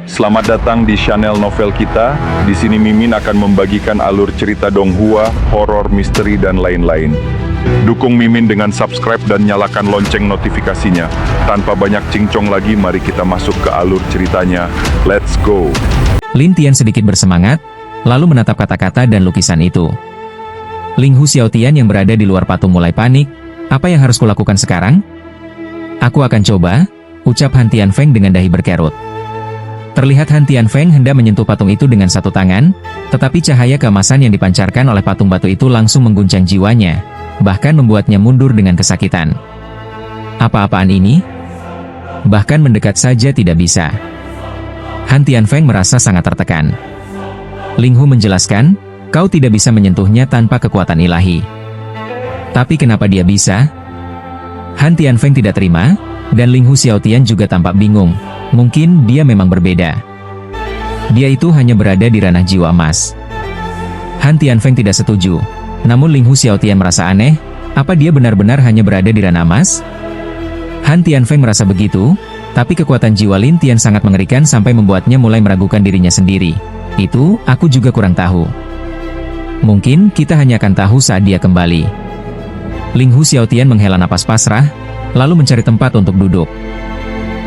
Selamat datang di channel novel kita. Di sini Mimin akan membagikan alur cerita donghua, horor, misteri, dan lain-lain. Dukung Mimin dengan subscribe dan nyalakan lonceng notifikasinya. Tanpa banyak cincong lagi, mari kita masuk ke alur ceritanya. Let's go! Lin Tian sedikit bersemangat, lalu menatap kata-kata dan lukisan itu. Ling Hu Xiaotian yang berada di luar patung mulai panik. Apa yang harus kulakukan sekarang? Aku akan coba, ucap Han Tianfeng dengan dahi berkerut. Terlihat Han Tianfeng hendak menyentuh patung itu dengan satu tangan, tetapi cahaya keemasan yang dipancarkan oleh patung batu itu langsung mengguncang jiwanya, bahkan membuatnya mundur dengan kesakitan. Apa-apaan ini? Bahkan mendekat saja tidak bisa. Han Tianfeng merasa sangat tertekan. Ling Hu menjelaskan, kau tidak bisa menyentuhnya tanpa kekuatan ilahi. Tapi kenapa dia bisa? Han Tianfeng tidak terima, dan Ling Hu Xiaotian juga tampak bingung. Mungkin dia memang berbeda. Dia itu hanya berada di ranah jiwa emas. Han Tianfeng tidak setuju. Namun Ling Hu Xiaotian merasa aneh, apa dia benar-benar hanya berada di ranah emas? Han Tianfeng merasa begitu, tapi kekuatan jiwa Lin Tian sangat mengerikan sampai membuatnya mulai meragukan dirinya sendiri. Itu, aku juga kurang tahu. Mungkin kita hanya akan tahu saat dia kembali. Ling Hu Xiaotian menghela napas pasrah, lalu mencari tempat untuk duduk.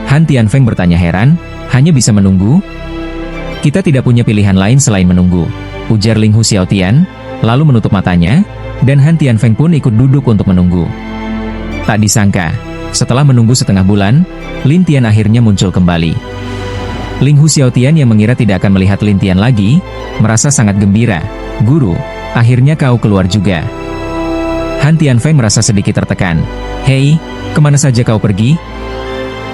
Han Tianfeng bertanya heran, hanya bisa menunggu? Kita tidak punya pilihan lain selain menunggu, ujar Ling Hu Xiaotian, lalu menutup matanya, dan Han Tianfeng pun ikut duduk untuk menunggu. Tak disangka, setelah menunggu setengah bulan, Lin Tian akhirnya muncul kembali. Ling Hu Xiaotian yang mengira tidak akan melihat Lin Tian lagi, merasa sangat gembira. Guru, akhirnya kau keluar juga. Han Tianfeng merasa sedikit tertekan. Hei, kemana saja kau pergi?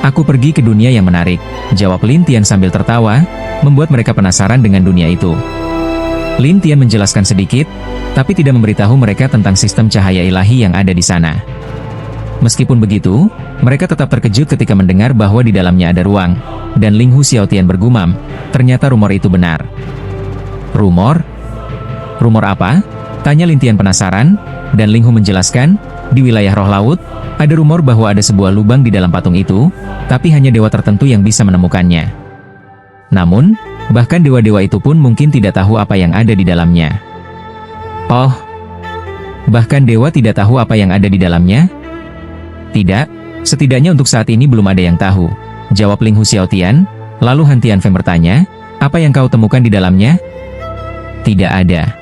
Aku pergi ke dunia yang menarik, jawab Lin Tian sambil tertawa, membuat mereka penasaran dengan dunia itu. Lin Tian menjelaskan sedikit, tapi tidak memberitahu mereka tentang sistem cahaya ilahi yang ada di sana. Meskipun begitu, mereka tetap terkejut ketika mendengar bahwa di dalamnya ada ruang, dan Ling Hu Xiaotian bergumam, ternyata rumor itu benar. Rumor? Rumor apa? Tanya Lin Tian penasaran, dan Ling Hu menjelaskan, di wilayah roh laut, ada rumor bahwa ada sebuah lubang di dalam patung itu, tapi hanya dewa tertentu yang bisa menemukannya. Namun, bahkan dewa-dewa itu pun mungkin tidak tahu apa yang ada di dalamnya. Oh, bahkan dewa tidak tahu apa yang ada di dalamnya? Tidak, setidaknya untuk saat ini belum ada yang tahu, jawab Ling Hu Xiaotian. Lalu Han Tianfeng bertanya, apa yang kau temukan di dalamnya? Tidak ada.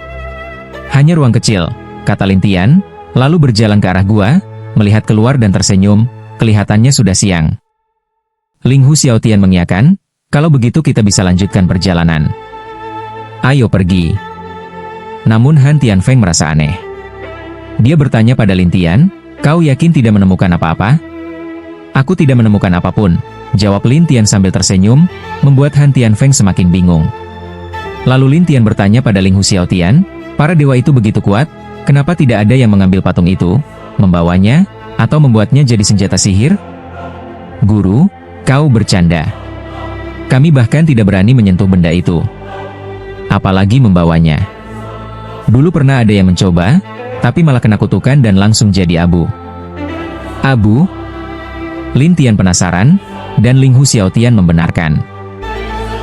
Hanya ruang kecil, kata Lin Tian, lalu berjalan ke arah gua, melihat keluar dan tersenyum, kelihatannya sudah siang. Ling Hu Xiaotian mengiyakan, kalau begitu kita bisa lanjutkan perjalanan. Ayo pergi. Namun Han Tianfeng merasa aneh. Dia bertanya pada Lin Tian, kau yakin tidak menemukan apa-apa? Aku tidak menemukan apapun, jawab Lin Tian sambil tersenyum, membuat Han Tianfeng semakin bingung. Lalu Lin Tian bertanya pada Ling Hu Xiaotian, para dewa itu begitu kuat, kenapa tidak ada yang mengambil patung itu, membawanya, atau membuatnya jadi senjata sihir? Guru, kau bercanda. Kami bahkan tidak berani menyentuh benda itu. Apalagi membawanya. Dulu pernah ada yang mencoba, tapi malah kena kutukan dan langsung jadi abu. Abu? Lin Tian penasaran, dan Ling Hu Xiaotian membenarkan.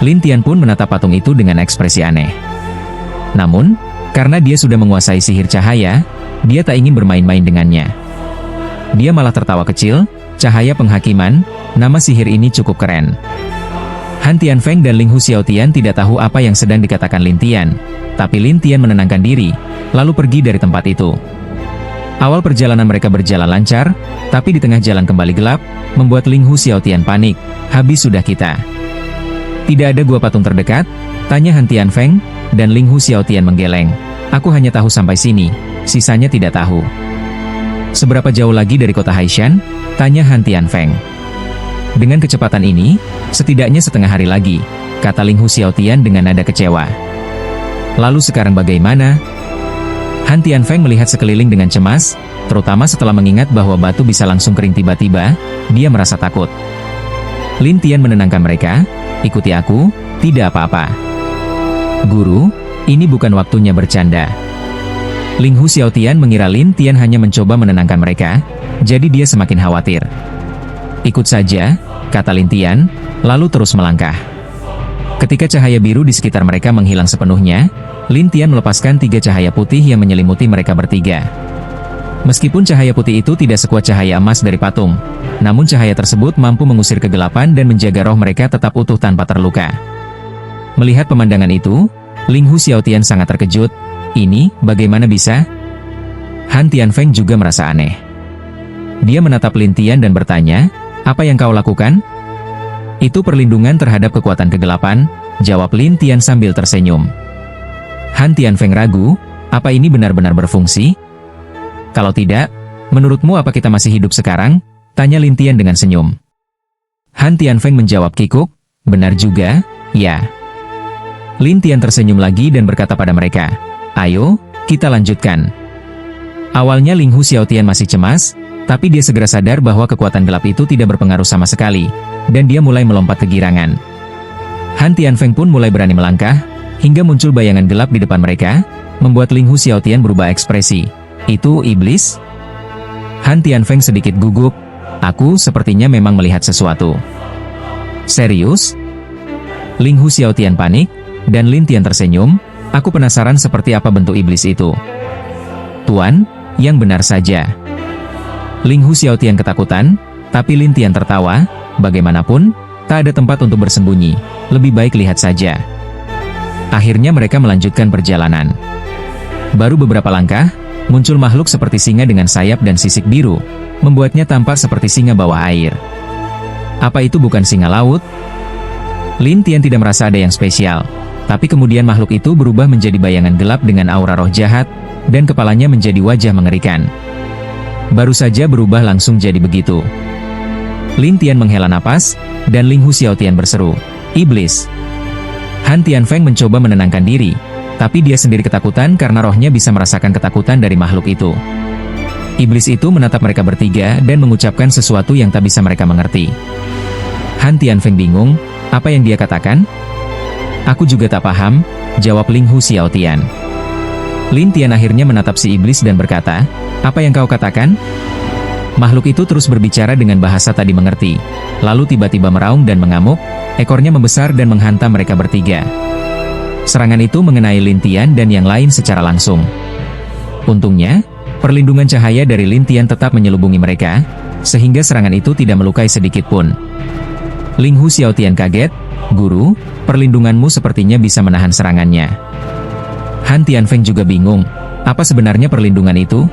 Lin Tian pun menatap patung itu dengan ekspresi aneh. Namun, karena dia sudah menguasai sihir cahaya, dia tak ingin bermain-main dengannya. Dia malah tertawa kecil, cahaya penghakiman, nama sihir ini cukup keren. Han Tianfeng dan Ling Hu Xiaotian tidak tahu apa yang sedang dikatakan Lin Tian, tapi Lin Tian menenangkan diri, lalu pergi dari tempat itu. Awal perjalanan mereka berjalan lancar, tapi di tengah jalan kembali gelap, membuat Ling Hu Xiaotian panik, habis sudah kita. Tidak ada gua patung terdekat? Tanya Han Tianfeng, dan Ling Hu Xiaotian menggeleng. Aku hanya tahu sampai sini, sisanya tidak tahu. Seberapa jauh lagi dari kota Haishan? Tanya Han Tianfeng. Dengan kecepatan ini, setidaknya setengah hari lagi, kata Ling Hu Xiaotian dengan nada kecewa. Lalu sekarang bagaimana? Han Tianfeng melihat sekeliling dengan cemas, terutama setelah mengingat bahwa batu bisa langsung kering tiba-tiba, dia merasa takut. Lin Tian menenangkan mereka, ikuti aku, tidak apa-apa. Guru, ini bukan waktunya bercanda. Ling Hu Xiaotian mengira Lin Tian hanya mencoba menenangkan mereka, jadi dia semakin khawatir. Ikut saja, kata Lin Tian, lalu terus melangkah. Ketika cahaya biru di sekitar mereka menghilang sepenuhnya, Lin Tian melepaskan 3 cahaya putih yang menyelimuti mereka bertiga. Meskipun cahaya putih itu tidak sekuat cahaya emas dari patung, namun cahaya tersebut mampu mengusir kegelapan dan menjaga roh mereka tetap utuh tanpa terluka. Melihat pemandangan itu, Ling Hu Xiaotian sangat terkejut. Ini, bagaimana bisa? Han Tianfeng juga merasa aneh. Dia menatap Lin Tian dan bertanya, "Apa yang kau lakukan?" "Itu perlindungan terhadap kekuatan kegelapan," jawab Lin Tian sambil tersenyum. Han Tianfeng ragu, "Apa ini benar-benar berfungsi?" "Kalau tidak, menurutmu apa kita masih hidup sekarang?" tanya Lin Tian dengan senyum. Han Tianfeng menjawab kikuk, "Benar juga, ya." Lin Tian tersenyum lagi dan berkata pada mereka, "Ayo, kita lanjutkan." Awalnya Ling Hu Xiaotian masih cemas, tapi dia segera sadar bahwa kekuatan gelap itu tidak berpengaruh sama sekali, dan dia mulai melompat kegirangan. Han Tianfeng pun mulai berani melangkah, hingga muncul bayangan gelap di depan mereka, membuat Ling Hu Xiaotian berubah ekspresi. "Itu iblis?" Han Tianfeng sedikit gugup, "Aku sepertinya memang melihat sesuatu." "Serius?" Ling Hu Xiaotian panik, dan Lin Tian tersenyum, "Aku penasaran seperti apa bentuk iblis itu." "Tuan, yang benar saja." Ling Hu Xiaotian ketakutan, tapi Lin Tian tertawa, "Bagaimanapun, tak ada tempat untuk bersembunyi, lebih baik lihat saja." Akhirnya mereka melanjutkan perjalanan. Baru beberapa langkah, muncul makhluk seperti singa dengan sayap dan sisik biru, membuatnya tampak seperti singa bawah air. Apa itu bukan singa laut? Lin Tian tidak merasa ada yang spesial, tapi kemudian makhluk itu berubah menjadi bayangan gelap dengan aura roh jahat, dan kepalanya menjadi wajah mengerikan. Baru saja berubah langsung jadi begitu. Lin Tian menghela napas, dan Ling Hu Xiaotian berseru, "Iblis!" Han Tianfeng mencoba menenangkan diri, tapi dia sendiri ketakutan karena rohnya bisa merasakan ketakutan dari makhluk itu. Iblis itu menatap mereka bertiga dan mengucapkan sesuatu yang tak bisa mereka mengerti. Han Tianfeng bingung, apa yang dia katakan? "Aku juga tak paham," jawab Ling Hu Xiaotian. Lin Tian akhirnya menatap si iblis dan berkata, "Apa yang kau katakan?" Makhluk itu terus berbicara dengan bahasa tak dimengerti, lalu tiba-tiba meraung dan mengamuk, ekornya membesar dan menghantam mereka bertiga. Serangan itu mengenai Lin Tian dan yang lain secara langsung. Untungnya, perlindungan cahaya dari Lin Tian tetap menyelubungi mereka, sehingga serangan itu tidak melukai sedikit pun. Ling Hu Xiaotian kaget, "Guru, perlindunganmu sepertinya bisa menahan serangannya." Han Tianfeng juga bingung, apa sebenarnya perlindungan itu?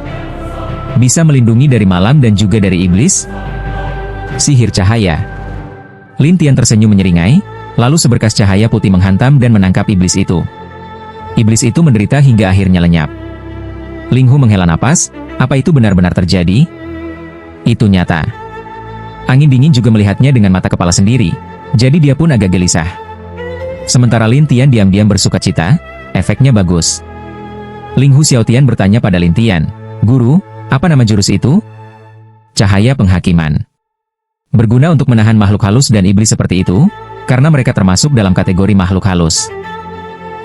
Bisa melindungi dari malam dan juga dari iblis? Sihir cahaya. Lin Tian tersenyum menyeringai, lalu seberkas cahaya putih menghantam dan menangkap iblis itu. Iblis itu menderita hingga akhirnya lenyap. Ling Hu menghela napas, apa itu benar-benar terjadi? Itu nyata. Angin dingin juga melihatnya dengan mata kepala sendiri, jadi dia pun agak gelisah. Sementara Lin Tian diam-diam bersukacita, efeknya bagus. Ling Hu Xiaotian bertanya pada Lin Tian, "Guru, apa nama jurus itu?" "Cahaya penghakiman." Berguna untuk menahan makhluk halus dan iblis seperti itu, karena mereka termasuk dalam kategori makhluk halus.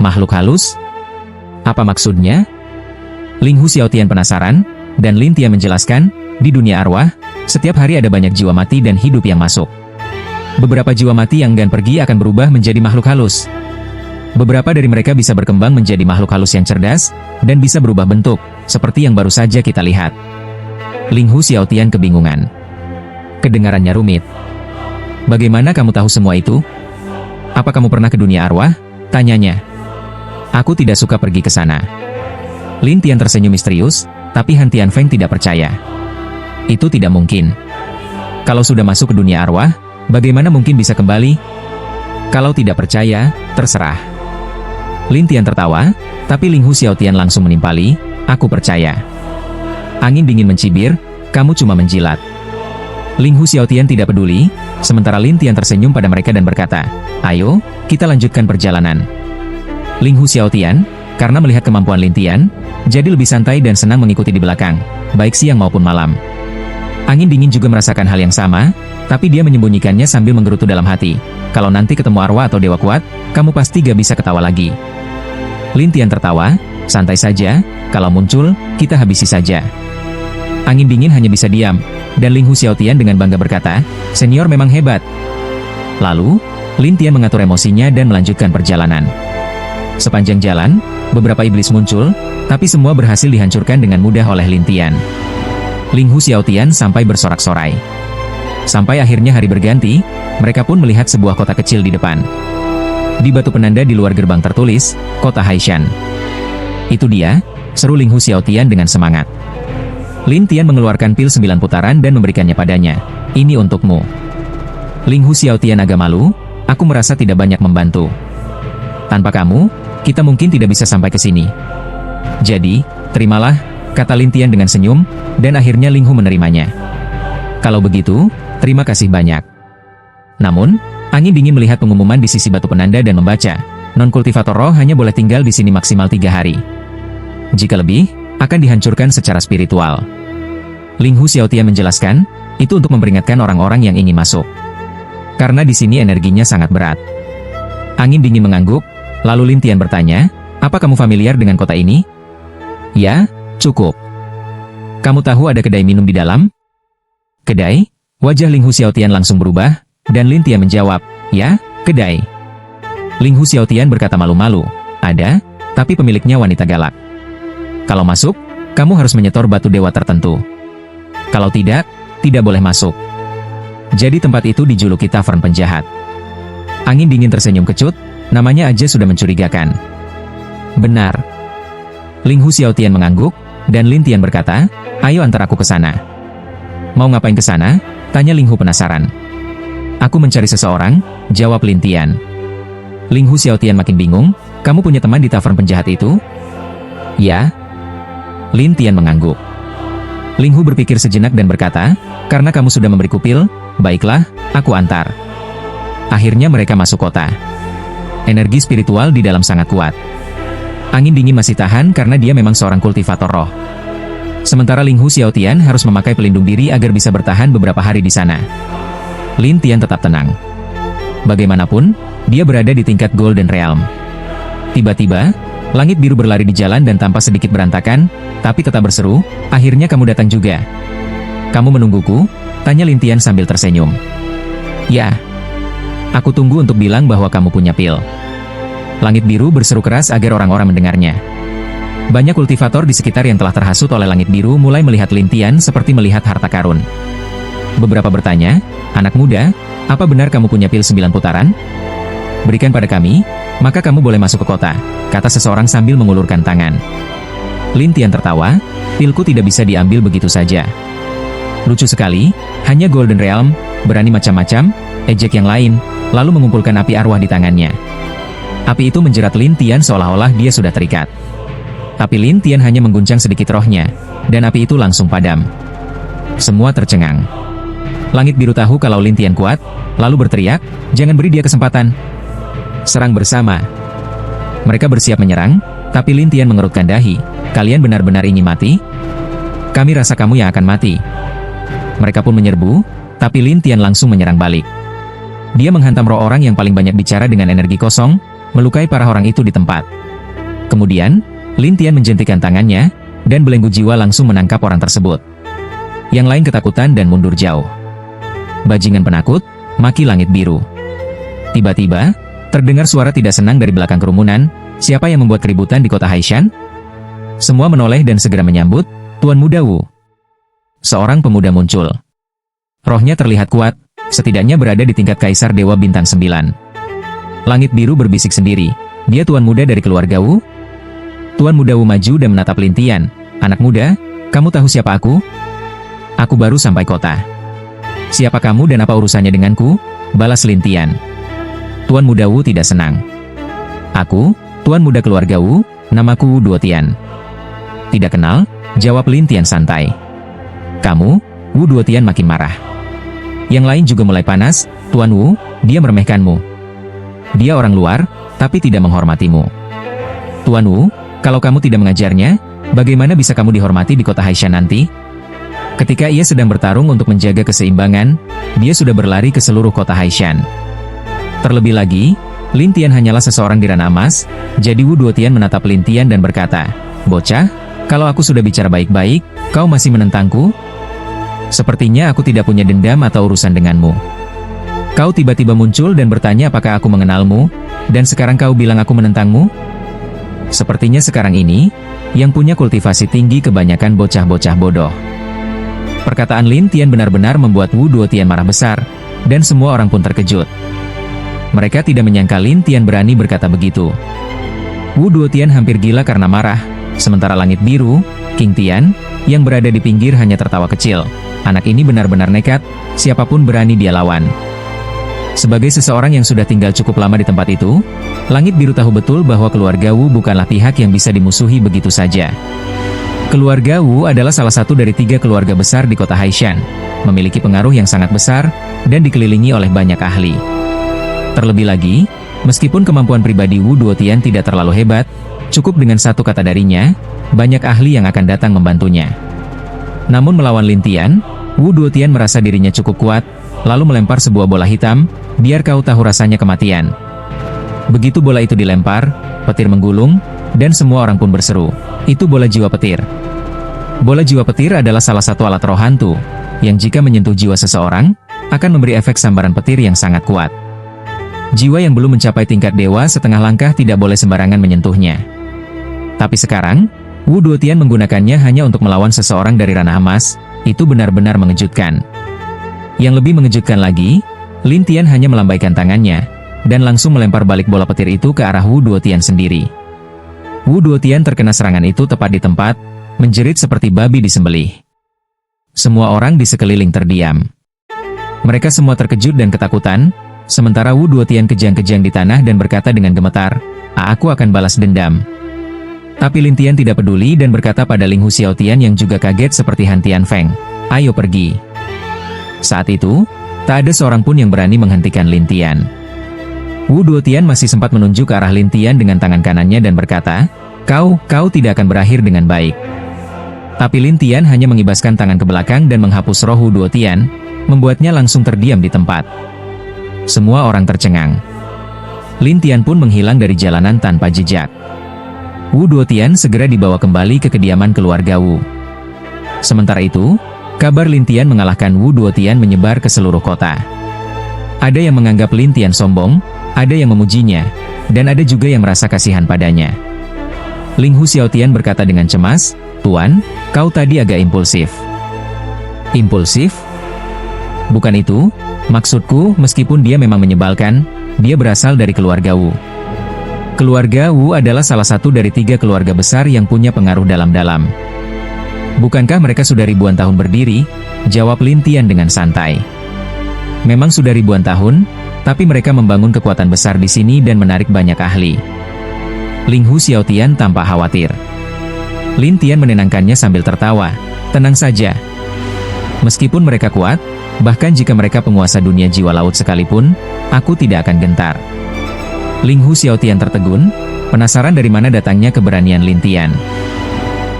Makhluk halus? Apa maksudnya? Ling Hu Xiaotian penasaran, dan Lin Tian menjelaskan, di dunia arwah, setiap hari ada banyak jiwa mati dan hidup yang masuk. Beberapa jiwa mati yang enggan pergi akan berubah menjadi makhluk halus. Beberapa dari mereka bisa berkembang menjadi makhluk halus yang cerdas, dan bisa berubah bentuk, seperti yang baru saja kita lihat. Ling Hu Xiaotian kebingungan. Kedengarannya rumit. "Bagaimana kamu tahu semua itu? Apa kamu pernah ke dunia arwah?" tanyanya. "Aku tidak suka pergi ke sana." Lin Tian tersenyum misterius, tapi Han Tianfeng tidak percaya. "Itu tidak mungkin. Kalau sudah masuk ke dunia arwah, bagaimana mungkin bisa kembali?" "Kalau tidak percaya, terserah." Lin Tian tertawa, tapi Ling Hu Xiaotian langsung menimpali, "Aku percaya." Angin dingin mencibir, "Kamu cuma menjilat." Ling Hu Xiaotian tidak peduli, sementara Lin Tian tersenyum pada mereka dan berkata, "Ayo, kita lanjutkan perjalanan." Ling Hu Xiaotian, karena melihat kemampuan Lin Tian, jadi lebih santai dan senang mengikuti di belakang, baik siang maupun malam. Angin dingin juga merasakan hal yang sama, tapi dia menyembunyikannya sambil menggerutu dalam hati, "Kalau nanti ketemu arwah atau dewa kuat, kamu pasti gak bisa ketawa lagi." Lin Tian tertawa, "Santai saja, kalau muncul, kita habisi saja." Angin dingin hanya bisa diam, dan Ling Hu Xiaotian dengan bangga berkata, "Senior memang hebat." Lalu, Lin Tian mengatur emosinya dan melanjutkan perjalanan. Sepanjang jalan, beberapa iblis muncul, tapi semua berhasil dihancurkan dengan mudah oleh Lin Tian. Ling Hu Xiaotian sampai bersorak-sorai. Sampai akhirnya hari berganti, mereka pun melihat sebuah kota kecil di depan. Di batu penanda di luar gerbang tertulis, Kota Haishan. Itu dia, seru Ling Hu Xiaotian dengan semangat. Lin Tian mengeluarkan pil 9 putaran dan memberikannya padanya. Ini untukmu. Ling Hu Xiaotian agak malu, aku merasa tidak banyak membantu. Tanpa kamu, kita mungkin tidak bisa sampai ke sini. Jadi, terimalah, kata Lin Tian dengan senyum, dan akhirnya Ling Hu menerimanya. Kalau begitu, terima kasih banyak. Namun, angin dingin melihat pengumuman di sisi batu penanda dan membaca, non-kultivator roh hanya boleh tinggal di sini maksimal 3 hari. Jika lebih, akan dihancurkan secara spiritual. Ling Hu Xiaotian menjelaskan, itu untuk memperingatkan orang-orang yang ingin masuk. Karena di sini energinya sangat berat. Angin dingin mengangguk, lalu Lin Tian bertanya, apa kamu familiar dengan kota ini? Ya, cukup. Kamu tahu ada kedai minum di dalam? Kedai? Wajah Ling Hu Xiaotian langsung berubah, dan Lin Tian menjawab, ya, kedai. Ling Hu Xiaotian berkata malu-malu, ada, tapi pemiliknya wanita galak. Kalau masuk, kamu harus menyetor batu dewa tertentu. Kalau tidak, tidak boleh masuk. Jadi tempat itu dijuluki tavern penjahat. Angin dingin tersenyum kecut, namanya aja sudah mencurigakan. Benar. Ling Hu Xiaotian mengangguk, dan Lin Tian berkata, ayo antar aku ke sana. Mau ngapain ke sana? Tanya Ling Hu penasaran. Aku mencari seseorang, jawab Lin Tian. Ling Hu Xiaotian makin bingung, kamu punya teman di tavern penjahat itu? Ya. Lin Tian mengangguk. Ling Hu berpikir sejenak dan berkata, karena kamu sudah memberiku pil, baiklah, aku antar. Akhirnya mereka masuk kota. Energi spiritual di dalam sangat kuat. Angin dingin masih tahan karena dia memang seorang kultivator roh. Sementara Ling Hu Xiaotian harus memakai pelindung diri agar bisa bertahan beberapa hari di sana. Lin Tian tetap tenang. Bagaimanapun, dia berada di tingkat Golden Realm. Tiba-tiba, langit biru berlari di jalan dan tampak sedikit berantakan, tapi tetap berseru, akhirnya kamu datang juga. Kamu menungguku? Tanya Lin Tian sambil tersenyum. Ya. Aku tunggu untuk bilang bahwa kamu punya pil. Langit biru berseru keras agar orang-orang mendengarnya. Banyak kultivator di sekitar yang telah terhasut oleh langit biru mulai melihat Lin Tian seperti melihat harta karun. Beberapa bertanya, anak muda, apa benar kamu punya pil 9 putaran? Berikan pada kami, maka kamu boleh masuk ke kota, kata seseorang sambil mengulurkan tangan. Lin Tian tertawa, pilku tidak bisa diambil begitu saja. Lucu sekali, hanya Golden Realm, berani macam-macam, ejek yang lain, lalu mengumpulkan api arwah di tangannya. Api itu menjerat Lin Tian seolah-olah dia sudah terikat. Tapi Lin Tian hanya mengguncang sedikit rohnya, dan api itu langsung padam. Semua tercengang. Langit biru tahu kalau Lin Tian kuat, lalu berteriak, jangan beri dia kesempatan. Serang bersama. Mereka bersiap menyerang, tapi Lin Tian mengerutkan dahi, kalian benar-benar ingin mati? Kami rasa kamu yang akan mati. Mereka pun menyerbu, tapi Lin Tian langsung menyerang balik. Dia menghantam roh orang yang paling banyak bicara dengan energi kosong, melukai para orang itu di tempat. Kemudian, Lin Tian menjentikan tangannya, dan belenggu jiwa langsung menangkap orang tersebut. Yang lain ketakutan dan mundur jauh. Bajingan penakut, maki langit biru. Tiba-tiba, terdengar suara tidak senang dari belakang kerumunan, siapa yang membuat keributan di kota Haishan? Semua menoleh dan segera menyambut, Tuan Muda Wu. Seorang pemuda muncul. Rohnya terlihat kuat, setidaknya berada di tingkat Kaisar Dewa Bintang 9. Langit biru berbisik sendiri, dia tuan muda dari keluarga Wu? Tuan Muda Wu maju dan menatap Lin Tian. Anak muda, kamu tahu siapa aku? Aku baru sampai kota. Siapa kamu dan apa urusannya denganku? Balas Lin Tian. Tuan Muda Wu tidak senang. Aku, Tuan Muda keluarga Wu, namaku Wu Duotian. Tidak kenal, jawab Lin Tian santai. Kamu, Wu Duotian makin marah. Yang lain juga mulai panas, Tuan Wu, dia meremehkanmu. Dia orang luar, tapi tidak menghormatimu. Tuan Wu, kalau kamu tidak mengajarnya, bagaimana bisa kamu dihormati di kota Haishan nanti? Ketika ia sedang bertarung untuk menjaga keseimbangan, dia sudah berlari ke seluruh kota Haishan. Terlebih lagi, Lin Tian hanyalah seseorang di ranah emas, jadi Wu Duotian menatap Lin Tian dan berkata, bocah, kalau aku sudah bicara baik-baik, kau masih menentangku? Sepertinya aku tidak punya dendam atau urusan denganmu. Kau tiba-tiba muncul dan bertanya apakah aku mengenalmu, dan sekarang kau bilang aku menentangmu? Sepertinya sekarang ini, yang punya kultivasi tinggi kebanyakan bocah-bocah bodoh. Perkataan Lin Tian benar-benar membuat Wu Duotian marah besar, dan semua orang pun terkejut. Mereka tidak menyangka Lin Tian berani berkata begitu. Wu Duotian hampir gila karena marah, sementara Langit Biru, King Tian, yang berada di pinggir hanya tertawa kecil. Anak ini benar-benar nekat, siapapun berani dia lawan. Sebagai seseorang yang sudah tinggal cukup lama di tempat itu, Langit Biru tahu betul bahwa keluarga Wu bukanlah pihak yang bisa dimusuhi begitu saja. Keluarga Wu adalah salah satu dari 3 keluarga besar di kota Haishan, memiliki pengaruh yang sangat besar, dan dikelilingi oleh banyak ahli. Terlebih lagi, meskipun kemampuan pribadi Wu Duotian tidak terlalu hebat, cukup dengan satu kata darinya, banyak ahli yang akan datang membantunya. Namun melawan Lin Tian, Wu Duotian merasa dirinya cukup kuat, lalu melempar sebuah bola hitam, biar kau tahu rasanya kematian. Begitu bola itu dilempar, petir menggulung, dan semua orang pun berseru, itu bola jiwa petir. Bola jiwa petir adalah salah satu alat roh hantu, yang jika menyentuh jiwa seseorang, akan memberi efek sambaran petir yang sangat kuat. Jiwa yang belum mencapai tingkat dewa setengah langkah tidak boleh sembarangan menyentuhnya. Tapi sekarang, Wu Duotian menggunakannya hanya untuk melawan seseorang dari ranah emas, itu benar-benar mengejutkan. Yang lebih mengejutkan lagi, Lin Tian hanya melambaikan tangannya, dan langsung melempar balik bola petir itu ke arah Wu Duotian sendiri. Wu Duotian terkena serangan itu tepat di tempat, menjerit seperti babi disembelih. Semua orang di sekeliling terdiam. Mereka semua terkejut dan ketakutan, sementara Wu Duotian kejang-kejang di tanah dan berkata dengan gemetar, aku akan balas dendam. Tapi Lin Tian tidak peduli dan berkata pada Ling Hu Xiaotian yang juga kaget seperti Han Tianfeng, ayo pergi. Saat itu, tak ada seorang pun yang berani menghentikan Lin Tian. Wu Duotian masih sempat menunjuk ke arah Lin Tian dengan tangan kanannya dan berkata, kau tidak akan berakhir dengan baik. Tapi Lin Tian hanya mengibaskan tangan ke belakang dan menghapus roh Wu Duotian, membuatnya langsung terdiam di tempat. Semua orang tercengang. Lin Tian pun menghilang dari jalanan tanpa jejak. Wu Duotian segera dibawa kembali ke kediaman keluarga Wu. Sementara itu, kabar Lin Tian mengalahkan Wu Duotian menyebar ke seluruh kota. Ada yang menganggap Lin Tian sombong, ada yang memujinya, dan ada juga yang merasa kasihan padanya. Ling Hu Xiaotian berkata dengan cemas, Tuan, kau tadi agak impulsif. Impulsif? Bukan itu, maksudku meskipun dia memang menyebalkan, dia berasal dari keluarga Wu. Keluarga Wu adalah salah satu dari 3 keluarga besar yang punya pengaruh dalam-dalam. Bukankah mereka sudah ribuan tahun berdiri? Jawab Lin Tian dengan santai. Memang sudah ribuan tahun, tapi mereka membangun kekuatan besar di sini dan menarik banyak ahli. Ling Hu Xiaotian tampak khawatir. Lin Tian menenangkannya sambil tertawa. Tenang saja. Meskipun mereka kuat, bahkan jika mereka penguasa dunia jiwa laut sekalipun, aku tidak akan gentar. Ling Hu Xiaotian tertegun, penasaran dari mana datangnya keberanian Lin Tian.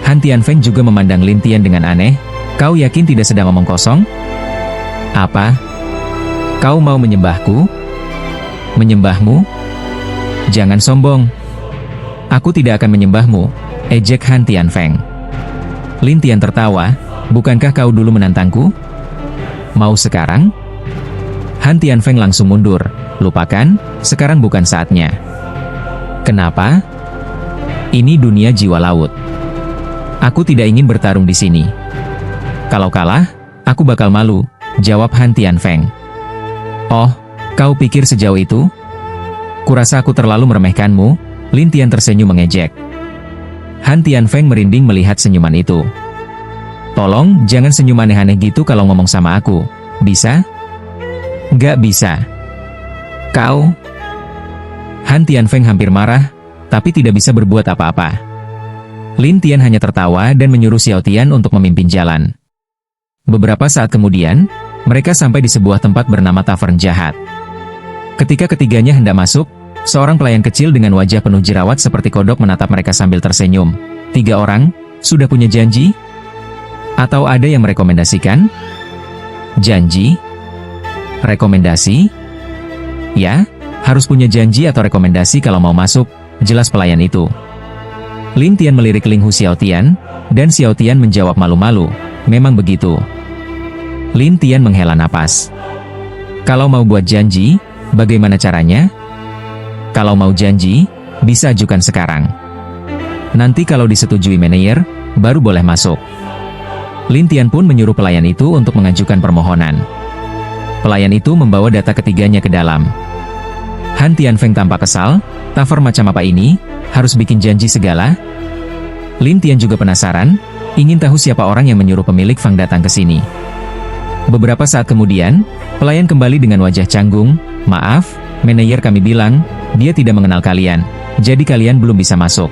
Han Tianfeng juga memandang Lin Tian dengan aneh, kau yakin tidak sedang omong kosong? Apa? Kau mau menyembahku? Menyembahmu? Jangan sombong. Aku tidak akan menyembahmu, ejek Han Tianfeng. Lin Tian tertawa, bukankah kau dulu menantangku? Mau sekarang? Han Tianfeng langsung mundur. Lupakan, sekarang bukan saatnya. Kenapa? Ini dunia jiwa laut. Aku tidak ingin bertarung di sini. Kalau kalah, aku bakal malu, jawab Han Tianfeng. Oh, kau pikir sejauh itu? Kurasa aku terlalu meremehkanmu, Lin Tian tersenyum mengejek. Han Tianfeng merinding melihat senyuman itu. Tolong, jangan senyum aneh-aneh gitu kalau ngomong sama aku. Bisa? Nggak bisa. Kau? Han Tianfeng hampir marah, tapi tidak bisa berbuat apa-apa. Lin Tian hanya tertawa dan menyuruh Xiaotian untuk memimpin jalan. Beberapa saat kemudian, mereka sampai di sebuah tempat bernama Tavern Jahat. Ketika ketiganya hendak masuk, seorang pelayan kecil dengan wajah penuh jerawat seperti kodok menatap mereka sambil tersenyum. 3 orang, sudah punya janji? Atau ada yang merekomendasikan? Janji? Rekomendasi? Ya, harus punya janji atau rekomendasi kalau mau masuk, jelas pelayan itu. Lin Tian melirik Ling Hu Xiaotian, dan Xiaotian menjawab malu-malu, memang begitu. Lin Tian menghela napas. Kalau mau buat janji, bagaimana caranya? Kalau mau janji, bisa ajukan sekarang. Nanti kalau disetujui manajer, baru boleh masuk. Lin Tian pun menyuruh pelayan itu untuk mengajukan permohonan. Pelayan itu membawa data ketiganya ke dalam. Han Tianfeng tampak kesal, "Taver macam apa ini? Harus bikin janji segala?" Lin Tian juga penasaran, ingin tahu siapa orang yang menyuruh pemilik Fang datang ke sini. Beberapa saat kemudian, pelayan kembali dengan wajah canggung, "Maaf, manajer kami bilang, dia tidak mengenal kalian, jadi kalian belum bisa masuk."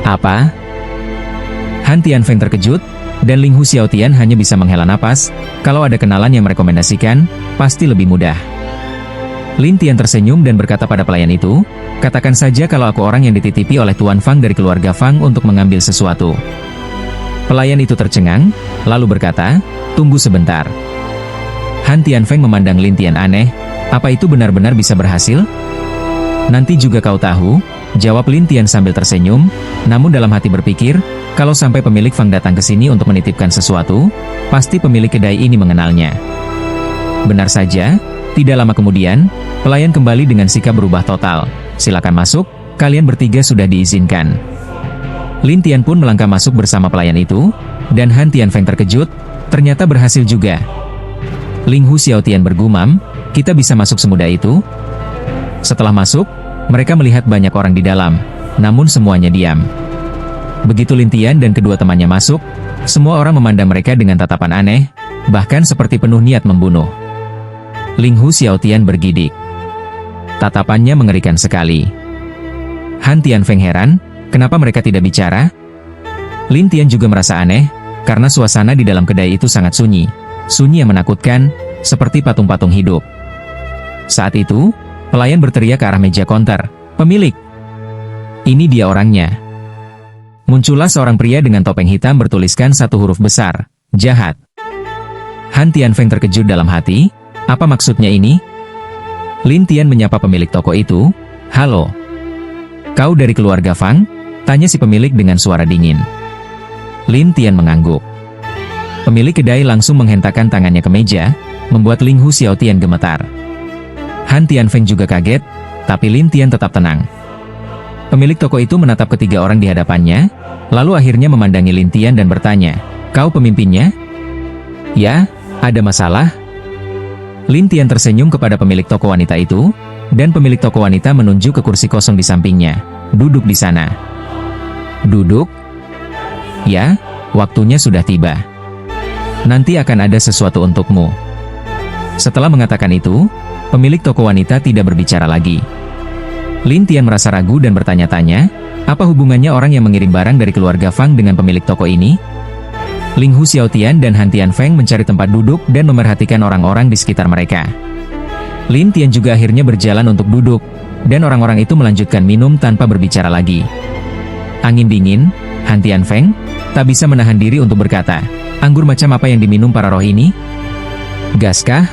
"Apa?" Han Tianfeng terkejut, dan Ling Hu Xiaotian hanya bisa menghela napas. Kalau ada kenalan yang merekomendasikan, pasti lebih mudah. Lin Tian tersenyum dan berkata pada pelayan itu, "Katakan saja kalau aku orang yang dititipi oleh Tuan Fang dari keluarga Fang untuk mengambil sesuatu." Pelayan itu tercengang, lalu berkata, "Tunggu sebentar." Han Tianfeng memandang Lin Tian aneh, "Apa itu benar-benar bisa berhasil?" "Nanti juga kau tahu," jawab Lin Tian sambil tersenyum, namun dalam hati berpikir, kalau sampai pemilik Fang datang ke sini untuk menitipkan sesuatu, pasti pemilik kedai ini mengenalnya. Benar saja, tidak lama kemudian, pelayan kembali dengan sikap berubah total. "Silakan masuk, kalian bertiga sudah diizinkan." Lin Tian pun melangkah masuk bersama pelayan itu, dan Han Tianfeng terkejut, ternyata berhasil juga. Ling Hu Xiaotian bergumam, "Kita bisa masuk semudah itu?" Setelah masuk, mereka melihat banyak orang di dalam, namun semuanya diam. Begitu Lin Tian dan kedua temannya masuk, semua orang memandang mereka dengan tatapan aneh, bahkan seperti penuh niat membunuh. Ling Hu Xiaotian bergidik. Tatapannya mengerikan sekali. Han Tianfeng heran, kenapa mereka tidak bicara? Lin Tian juga merasa aneh, karena suasana di dalam kedai itu sangat sunyi. Sunyi yang menakutkan, seperti patung-patung hidup. Saat itu, pelayan berteriak ke arah meja konter, "Pemilik! Ini dia orangnya." Muncullah seorang pria dengan topeng hitam bertuliskan satu huruf besar, "Jahat." Han Tianfeng terkejut dalam hati, apa maksudnya ini? Lin Tian menyapa pemilik toko itu, "Halo. Kau dari keluarga Fang?" tanya si pemilik dengan suara dingin. Lin Tian mengangguk. Pemilik kedai langsung menghentakkan tangannya ke meja, membuat Ling Hu Xiaotian gemetar. Han Tianfeng juga kaget, tapi Lin Tian tetap tenang. Pemilik toko itu menatap ketiga orang di hadapannya, lalu akhirnya memandangi Lin Tian dan bertanya, "Kau pemimpinnya?" "Ya, ada masalah?" Lin Tian tersenyum kepada pemilik toko wanita itu, dan pemilik toko wanita menunjuk ke kursi kosong di sampingnya. "Duduk di sana." "Duduk?" "Ya, waktunya sudah tiba. Nanti akan ada sesuatu untukmu." Setelah mengatakan itu, pemilik toko wanita tidak berbicara lagi. Lin Tian merasa ragu dan bertanya-tanya, apa hubungannya orang yang mengirim barang dari keluarga Fang dengan pemilik toko ini? Ling Hu Xiaotian dan Han Tianfeng mencari tempat duduk dan memerhatikan orang-orang di sekitar mereka. Lin Tian juga akhirnya berjalan untuk duduk, dan orang-orang itu melanjutkan minum tanpa berbicara lagi. Angin dingin, Han Tianfeng tak bisa menahan diri untuk berkata, "Anggur macam apa yang diminum para roh ini? Gaskah?"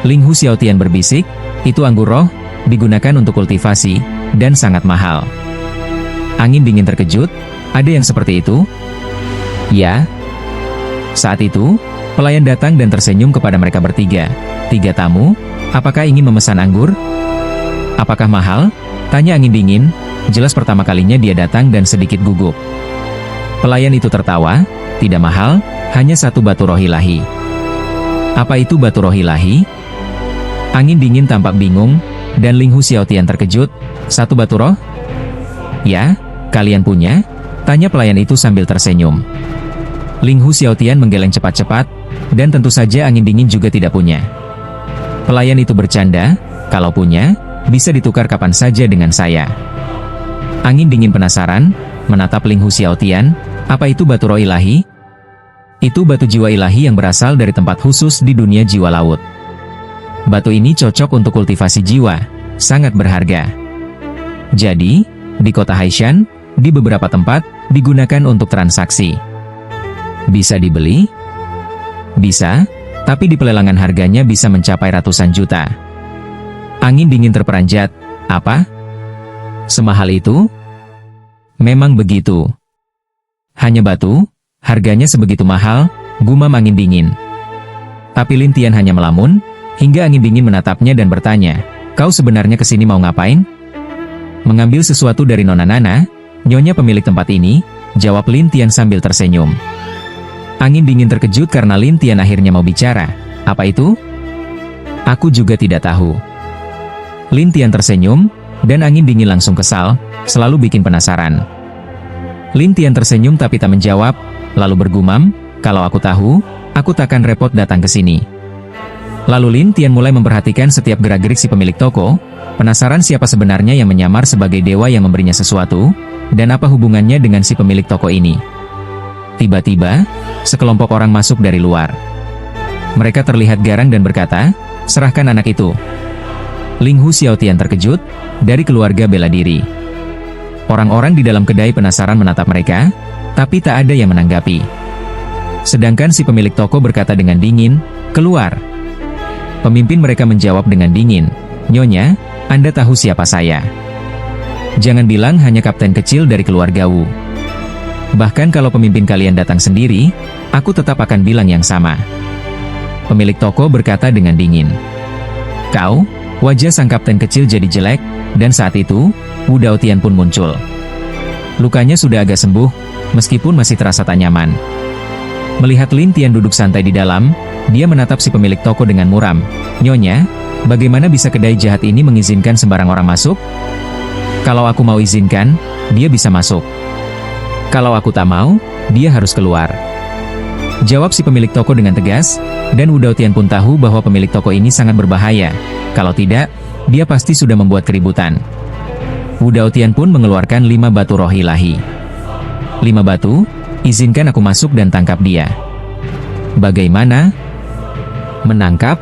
Ling Hu Xiaotian berbisik, "Itu anggur roh, digunakan untuk kultivasi, dan sangat mahal." Angin dingin terkejut, "Ada yang seperti itu?" "Ya." Saat itu, pelayan datang dan tersenyum kepada mereka bertiga. "Tiga tamu, apakah ingin memesan anggur?" "Apakah mahal?" tanya angin dingin, jelas pertama kalinya dia datang dan sedikit gugup. Pelayan itu tertawa, "Tidak mahal, hanya satu batu roh ilahi." "Apa itu batu roh ilahi?" Angin dingin tampak bingung, dan Ling Hu Xiaotian terkejut, "Satu batu roh?" "Ya, kalian punya?" tanya pelayan itu sambil tersenyum. Ling Hu Xiaotian menggeleng cepat-cepat, dan tentu saja angin dingin juga tidak punya. Pelayan itu bercanda, "Kalau punya, bisa ditukar kapan saja dengan saya." Angin dingin penasaran, menatap Ling Hu Xiaotian, "Apa itu batu roh ilahi?" "Itu batu jiwa ilahi yang berasal dari tempat khusus di dunia jiwa laut. Batu ini cocok untuk kultivasi jiwa, sangat berharga. Jadi, di kota Haishan, di beberapa tempat, digunakan untuk transaksi." "Bisa dibeli?" "Bisa, tapi di pelelangan harganya bisa mencapai ratusan juta." Angin dingin terperanjat, "Apa? Semahal itu?" "Memang begitu." "Hanya batu, harganya sebegitu mahal," gumam angin dingin. Tapi Lin Tian hanya melamun, hingga angin dingin menatapnya dan bertanya, "Kau sebenarnya kesini mau ngapain?" "Mengambil sesuatu dari Nona Nana, Nyonya pemilik tempat ini," jawab Lin Tian sambil tersenyum. Angin dingin terkejut karena Lin Tian akhirnya mau bicara. "Apa itu?" "Aku juga tidak tahu." Lin Tian tersenyum, dan angin dingin langsung kesal, selalu bikin penasaran. Lin Tian tersenyum tapi tak menjawab, lalu bergumam, "Kalau aku tahu, aku takkan repot datang ke sini." Lalu Lin Tian mulai memperhatikan setiap gerak-gerik si pemilik toko, penasaran siapa sebenarnya yang menyamar sebagai dewa yang memberinya sesuatu, dan apa hubungannya dengan si pemilik toko ini. Tiba-tiba, sekelompok orang masuk dari luar. Mereka terlihat garang dan berkata, "Serahkan anak itu." Ling Hu Xiaotian terkejut, dari keluarga bela diri. Orang-orang di dalam kedai penasaran menatap mereka, tapi tak ada yang menanggapi. Sedangkan si pemilik toko berkata dengan dingin, "Keluar." Pemimpin mereka menjawab dengan dingin, "Nyonya, Anda tahu siapa saya. Jangan bilang hanya kapten kecil dari keluarga Wu. Bahkan kalau pemimpin kalian datang sendiri, aku tetap akan bilang yang sama." Pemilik toko berkata dengan dingin. "Kau?" Wajah sang kapten kecil jadi jelek, dan saat itu, Wu Daotian pun muncul. Lukanya sudah agak sembuh, meskipun masih terasa tak nyaman. Melihat Lin Tian duduk santai di dalam, dia menatap si pemilik toko dengan muram. "Nyonya, bagaimana bisa kedai jahat ini mengizinkan sembarang orang masuk? Kalau aku mau izinkan, dia bisa masuk. Kalau aku tak mau, dia harus keluar." Jawab si pemilik toko dengan tegas, dan Wu Daotian pun tahu bahwa pemilik toko ini sangat berbahaya. Kalau tidak, dia pasti sudah membuat keributan. Wu Daotian pun mengeluarkan 5 batu roh ilahi. 5 batu, izinkan aku masuk dan tangkap dia. Bagaimana? Menangkap?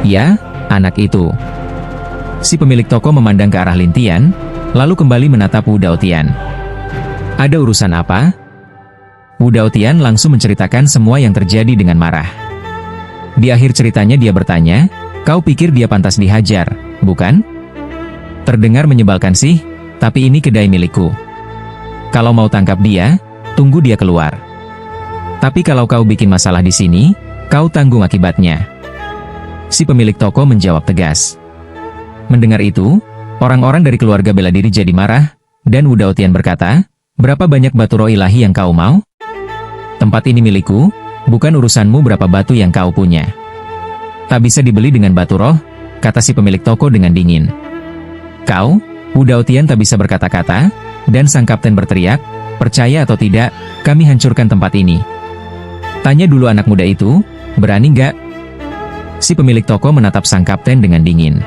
Ya, anak itu. Si pemilik toko memandang ke arah Lin Tian, lalu kembali menatap Wu Daotian. "Ada urusan apa?" Wu Daotian langsung menceritakan semua yang terjadi dengan marah. Di akhir ceritanya dia bertanya, "Kau pikir dia pantas dihajar, bukan? Terdengar menyebalkan sih, tapi ini kedai milikku. Kalau mau tangkap dia, tunggu dia keluar. Tapi kalau kau bikin masalah di sini, kau tanggung akibatnya." Si pemilik toko menjawab tegas. Mendengar itu, orang-orang dari keluarga bela diri jadi marah, dan Wu Daotian berkata, "Berapa banyak batu roh ilahi yang kau mau? Tempat ini milikku, bukan urusanmu berapa batu yang kau punya." "Tak bisa dibeli dengan batu roh," kata si pemilik toko dengan dingin. "Kau?" Wu Daotian tak bisa berkata-kata, dan sang kapten berteriak, "Percaya atau tidak, kami hancurkan tempat ini. Tanya dulu anak muda itu, berani nggak?" Si pemilik toko menatap sang kapten dengan dingin.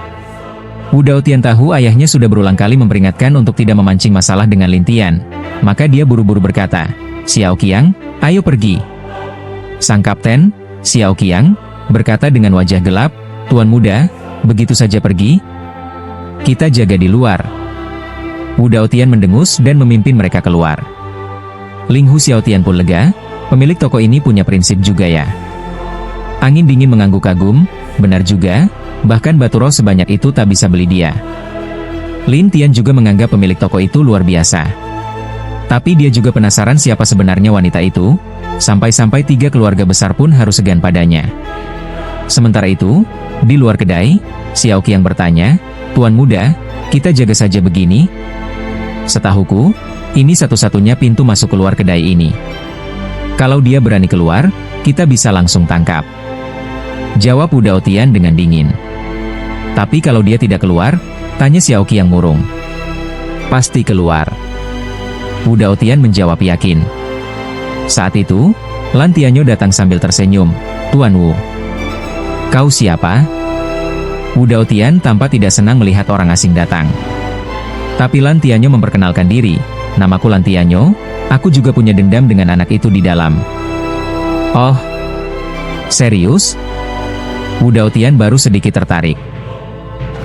Wu Daotian tahu ayahnya sudah berulang kali memperingatkan untuk tidak memancing masalah dengan Lin Tian, maka dia buru-buru berkata, "Xiao Qiang, ayo pergi." Sang kapten, Xiao Qiang, berkata dengan wajah gelap, "Tuan muda, begitu saja pergi? Kita jaga di luar." Wu Daotian mendengus dan memimpin mereka keluar. Ling Hu Xiaotian pun lega, pemilik toko ini punya prinsip juga ya. Angin dingin mengangguk kagum, benar juga, bahkan batu roh sebanyak itu tak bisa beli dia. Lin Tian juga menganggap pemilik toko itu luar biasa. Tapi dia juga penasaran siapa sebenarnya wanita itu, sampai-sampai 3 keluarga besar pun harus segan padanya. Sementara itu, di luar kedai, Xiao Qiang bertanya, "Tuan muda, kita jaga saja begini? Setahuku, ini satu-satunya pintu masuk keluar kedai ini. Kalau dia berani keluar, kita bisa langsung tangkap." Jawab Wu Daotian dengan dingin. "Tapi kalau dia tidak keluar?" tanya Xiao Qiang murung. "Pasti keluar." Wu Daotian menjawab yakin. Saat itu, Lan Tianyo datang sambil tersenyum. "Tuan Wu, kau siapa?" Wu Daotian tampak tidak senang melihat orang asing datang. Tapi Lan Tianyo memperkenalkan diri, "Namaku Lan Tianyo, aku juga punya dendam dengan anak itu di dalam." "Oh, serius?" Wu Daotian baru sedikit tertarik.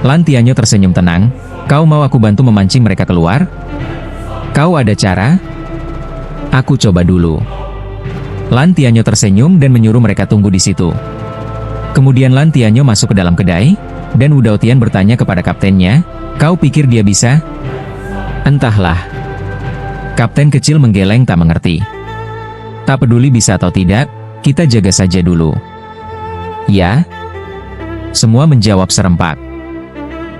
Lan Tianyo tersenyum tenang, "Kau mau aku bantu memancing mereka keluar? Kau ada cara? Aku coba dulu." Lan Tianyo tersenyum dan menyuruh mereka tunggu di situ. Kemudian Lan Tianyo masuk ke dalam kedai, dan Wu Daotian bertanya kepada kaptennya, "Kau pikir dia bisa?" "Entahlah." Kapten kecil menggeleng tak mengerti. "Tak peduli bisa atau tidak, kita jaga saja dulu." "Ya?" Semua menjawab serempak.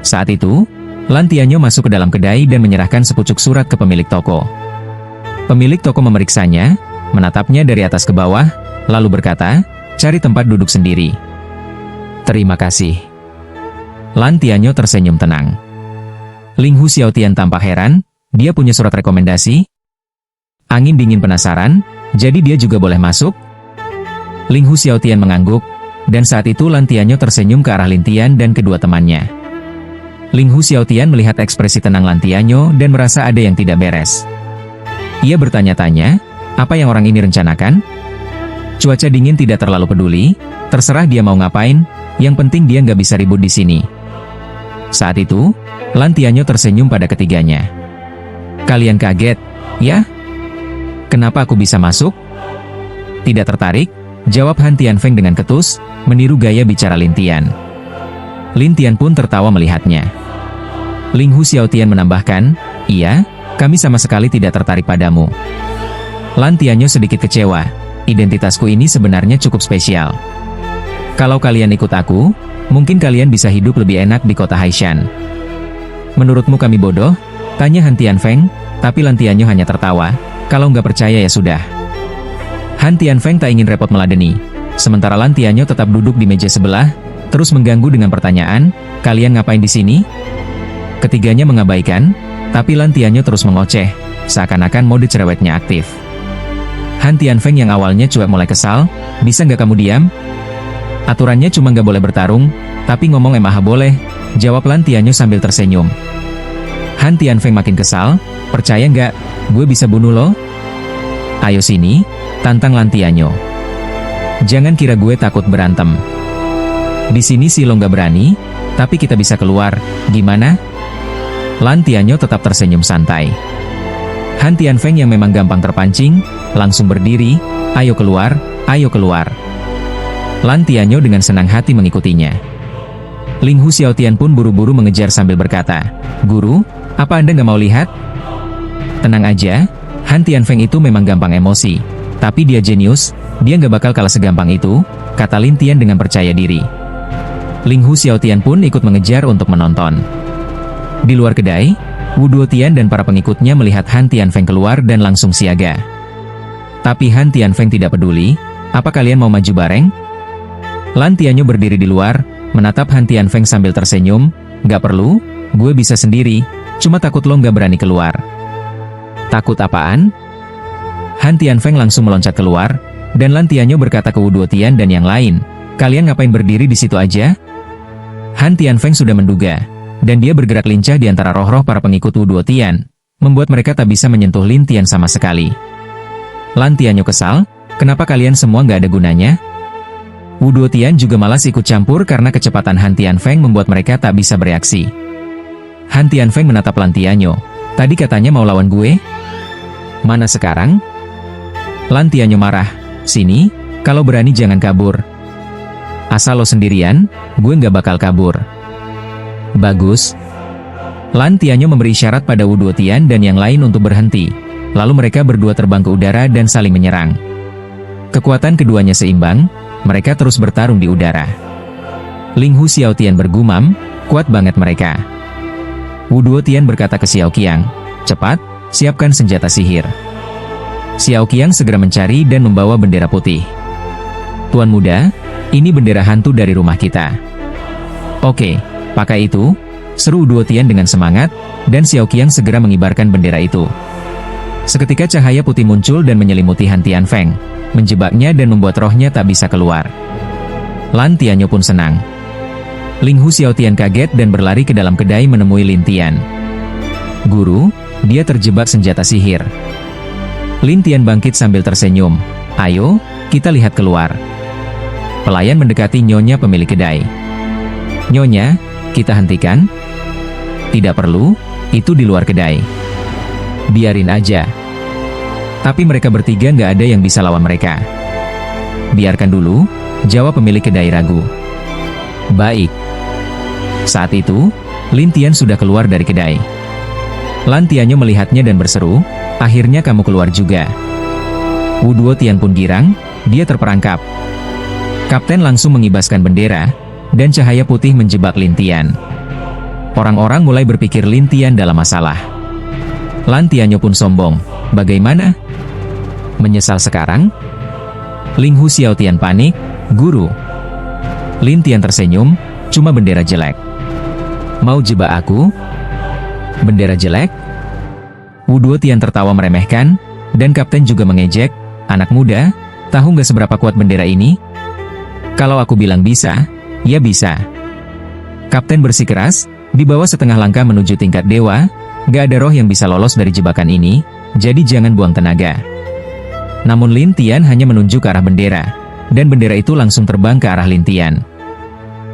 Saat itu, Lan Tianyo masuk ke dalam kedai dan menyerahkan sepucuk surat ke pemilik toko. Pemilik toko memeriksanya, menatapnya dari atas ke bawah, lalu berkata, "Cari tempat duduk sendiri." "Terima kasih." Lan Tianyo tersenyum tenang. Ling Hu Xiaotian tampak heran, dia punya surat rekomendasi? Angin dingin penasaran, jadi dia juga boleh masuk? Ling Hu Xiaotian mengangguk, dan saat itu Lan Tianyo tersenyum ke arah Lin Tian dan kedua temannya. Ling Hu Xiaotian melihat ekspresi tenang Lan Tianyo dan merasa ada yang tidak beres. Ia bertanya-tanya, apa yang orang ini rencanakan? Cuaca dingin tidak terlalu peduli, terserah dia mau ngapain, yang penting dia nggak bisa ribut di sini. Saat itu, Lan Tianyo tersenyum pada ketiganya. "Kalian kaget, ya? Kenapa aku bisa masuk?" "Tidak tertarik?" jawab Han Tianfeng dengan ketus, meniru gaya bicara Lin Tian. Lin Tian pun tertawa melihatnya. Ling Hu Xiaotian menambahkan, "Iya, kami sama sekali tidak tertarik padamu." Lan Tianyo sedikit kecewa, identitasku ini sebenarnya cukup spesial. Kalau kalian ikut aku, mungkin kalian bisa hidup lebih enak di kota Haishan. Menurutmu kami bodoh? Tanya Han Tianfeng, tapi Lan Tianyo hanya tertawa. Kalau nggak percaya ya sudah. Han Tianfeng tak ingin repot meladeni. Sementara Lan Tianyo tetap duduk di meja sebelah, terus mengganggu dengan pertanyaan, "Kalian ngapain di sini?" Ketiganya mengabaikan, tapi Lan Tianyo terus mengoceh, seakan-akan mode cerewetnya aktif. Han Tianfeng yang awalnya cuek mulai kesal, "Bisa nggak kamu diam? Aturannya cuma nggak boleh bertarung, tapi ngomong emah boleh," jawab Lan Tianyo sambil tersenyum. Han Tianfeng makin kesal, "Percaya nggak, gue bisa bunuh lo?" "Ayo sini," tantang Lan Tianyo. "Jangan kira gue takut berantem. Di sini sih lo nggak berani, tapi kita bisa keluar, gimana?" Lan Tianyo tetap tersenyum santai. Han Tianfeng yang memang gampang terpancing, langsung berdiri, "Ayo keluar, ayo keluar." Lan Tianyo dengan senang hati mengikutinya. Ling Hu Xiaotian pun buru-buru mengejar sambil berkata, "Guru, apa Anda nggak mau lihat?" "Tenang aja, Han Tianfeng itu memang gampang emosi. Tapi dia jenius, dia nggak bakal kalah segampang itu," kata Lin Tian dengan percaya diri. Ling Hu Xiaotian pun ikut mengejar untuk menonton. Di luar kedai, Wu Duotian dan para pengikutnya melihat Han Tianfeng keluar dan langsung siaga. Tapi Han Tianfeng tidak peduli, "Apa kalian mau maju bareng?" Lan Tianyo berdiri di luar, menatap Han Tianfeng sambil tersenyum, "Nggak perlu, gue bisa sendiri, cuma takut lo nggak berani keluar." "Takut apaan?" Han Tianfeng langsung meloncat keluar, dan Lan Tianyo berkata ke Wu Duotian dan yang lain, "Kalian ngapain berdiri di situ aja?" Han Tianfeng sudah menduga, dan dia bergerak lincah di antara roh-roh para pengikut Wu Duotian, membuat mereka tak bisa menyentuh Lin Tian sama sekali. Lan Tianyo kesal, "Kenapa kalian semua nggak ada gunanya?" Wu Duotian juga malas ikut campur karena kecepatan Han Tianfeng membuat mereka tak bisa bereaksi. Han Tianfeng menatap Lan Tianyo, "Tadi katanya mau lawan gue? Mana sekarang?" Lan Tianyo marah, "Sini, kalau berani jangan kabur. Asal lo sendirian, gue nggak bakal kabur." "Bagus." Lan Tianyo memberi isyarat pada Wu Duotian dan yang lain untuk berhenti. Lalu mereka berdua terbang ke udara dan saling menyerang. Kekuatan keduanya seimbang, mereka terus bertarung di udara. Ling Hu Xiaotian bergumam, "Kuat banget mereka." Wu Duotian berkata ke Xiao Qiang, "Cepat, siapkan senjata sihir." Xiao Qiang segera mencari dan membawa bendera putih. "Tuan muda, ini bendera hantu dari rumah kita." "Oke, pakai itu," seru Wu Duotian dengan semangat, dan Xiao Qiang segera mengibarkan bendera itu. Seketika cahaya putih muncul dan menyelimuti Han Tianfeng, menjebaknya dan membuat rohnya tak bisa keluar. Lan Tianyo pun senang. Ling Hu Xiaotian kaget dan berlari ke dalam kedai menemui Lin Tian. "Guru, dia terjebak senjata sihir." Lin Tian bangkit sambil tersenyum. "Ayo, kita lihat keluar." Pelayan mendekati nyonya pemilik kedai. "Nyonya, kita hentikan?" "Tidak perlu, itu di luar kedai." "Biarin aja." Tapi mereka bertiga nggak ada yang bisa lawan mereka. "Biarkan dulu," jawab pemilik kedai ragu. "Baik." Saat itu, Lin Tian sudah keluar dari kedai. Lan Tianyo melihatnya dan berseru, "Akhirnya kamu keluar juga." Wu Duotian pun girang, dia terperangkap. Kapten langsung mengibaskan bendera, dan cahaya putih menjebak Lin Tian. Orang-orang mulai berpikir Lin Tian dalam masalah. Lan Tianyo pun sombong. Bagaimana? Menyesal sekarang? Ling Hu Xiaotian panik. Guru. Lin Tian tersenyum. Cuma bendera jelek. Mau jebak aku? Bendera jelek? Wu Duotian tertawa meremehkan, dan kapten juga mengejek. Anak muda, tahu nggak seberapa kuat bendera ini? Kalau aku bilang bisa, ya bisa. Kapten bersikeras, di bawah setengah langkah menuju tingkat dewa, nggak ada roh yang bisa lolos dari jebakan ini, jadi jangan buang tenaga. Namun Lin Tian hanya menunjuk ke arah bendera, dan bendera itu langsung terbang ke arah Lin Tian.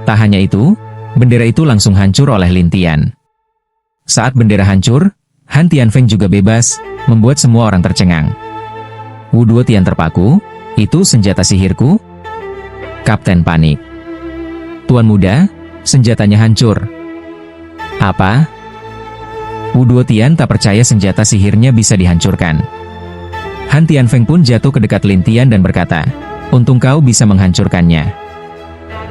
Tak hanya itu, bendera itu langsung hancur oleh Lin Tian. Saat bendera hancur, Han Tianfeng juga bebas, membuat semua orang tercengang. Wu Duotian terpaku. Itu senjata sihirku? Kapten panik. Tuan muda, senjatanya hancur. Apa? Wu Duotian tak percaya senjata sihirnya bisa dihancurkan. Han Tianfeng pun jatuh ke dekat Lin Tian dan berkata, untung kau bisa menghancurkannya.